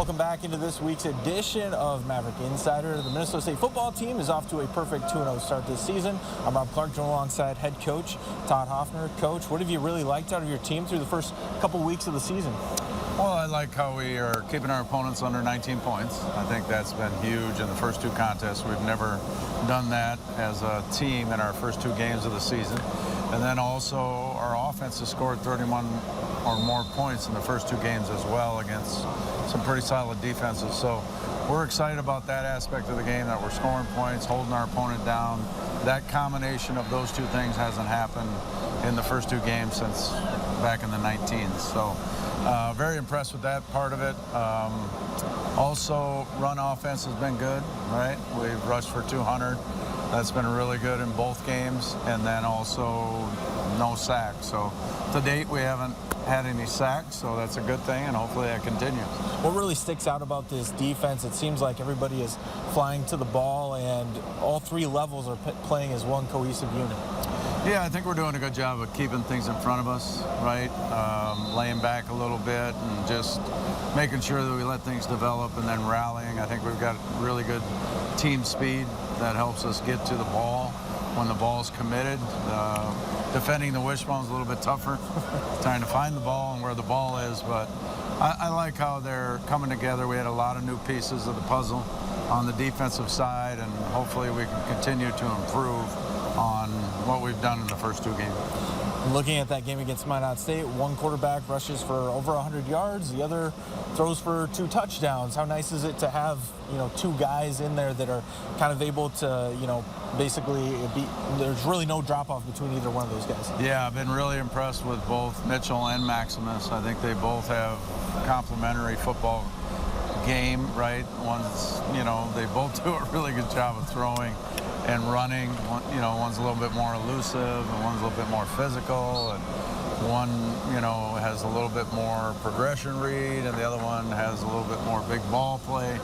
Welcome back into this week's edition of Maverick Insider. The Minnesota State football team is off to a perfect 2-0 start this season. I'm Rob Clark, joined alongside head coach Todd Hoffner. Coach, what have you really liked out of your team through the first couple weeks of the season? Well, I like how we are keeping our opponents under 19 points. I think that's been huge in the first two contests. We've never done that as a team in our first two games of the season. And then also our offense has scored 31 or more points in the first two games as well against some pretty solid defenses. So we're excited about that aspect of the game, that we're scoring points, holding our opponent down. That combination of those two things hasn't happened in the first two games since back in the 19s. So very impressed with that part of it. Also, run offense has been good, right? We've rushed for 200. That's been really good in both games. And then also no sacks. So to date, we haven't had any sacks, so that's a good thing, and hopefully that continues. What really sticks out about this defense, it seems like everybody is flying to the ball and all three levels are playing as one cohesive unit. Yeah, I think we're doing a good job of keeping things in front of us, right? Laying back a little bit and just making sure that we let things develop and then rallying. I think we've got really good team speed that helps us get to the ball when the ball's committed. Defending the wishbone's a little bit tougher, trying to find the ball and where the ball is, but I like how they're coming together. We had a lot of new pieces of the puzzle on the defensive side, and hopefully we can continue to improve on what we've done in the first two games. Looking at that game against Minot State, one quarterback rushes for over 100 yards, the other throws for 2 touchdowns. How nice is it to have, two guys in there that are kind of able to, basically there's really no drop-off between either one of those guys. Yeah, I've been really impressed with both Mitchell and Maximus. I think they both have complementary football game, right? One's, they both do a really good job of throwing and running. One's a little bit more elusive and one's a little bit more physical, and one, has a little bit more progression read and the other one has a little bit more big ball play.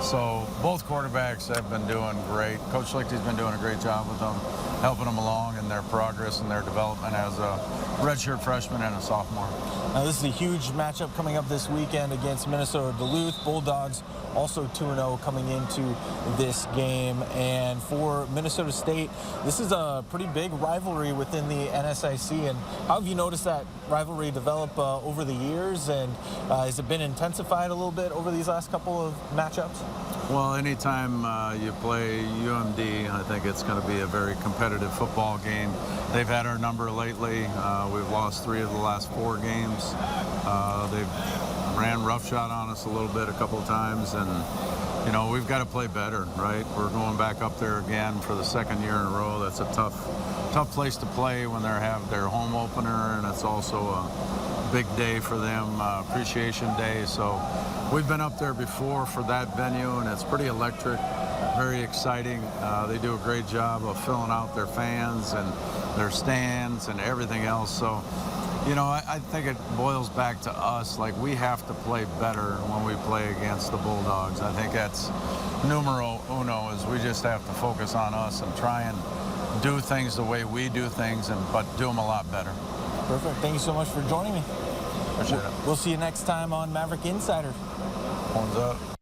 So both quarterbacks have been doing great. Coach Lichty's been doing a great job with them, helping them along in their progress and their development as a redshirt freshman and a sophomore. Now this is a huge matchup coming up this weekend against Minnesota Duluth. Bulldogs also 2-0 coming into this game. And for Minnesota State, this is a pretty big rivalry within the NSIC. And how have you noticed that rivalry develop over the years? And has it been intensified a little bit over these last couple of matchups? Well, anytime you play UMD, I think it's going to be a very competitive football game. They've had our number lately. We've lost 3 of the last 4 games. They've ran roughshod on us a little bit a couple of times, and we've got to play better, right? We're going back up there again for the 2nd year in a row. That's a tough place to play when they have their home opener, and it's also a big day for them, appreciation day. So we've been up there before for that venue, and it's pretty electric, very exciting. They do a great job of filling out their fans and their stands and everything else. So I think it boils back to us. Like, we have to play better when we play against the Bulldogs. I think that's numero uno, is we just have to focus on us and try and do things the way we do things, but do them a lot better. Perfect. Thank you so much for joining me. Appreciate it. We'll see you next time on Maverick Insider. Horns up.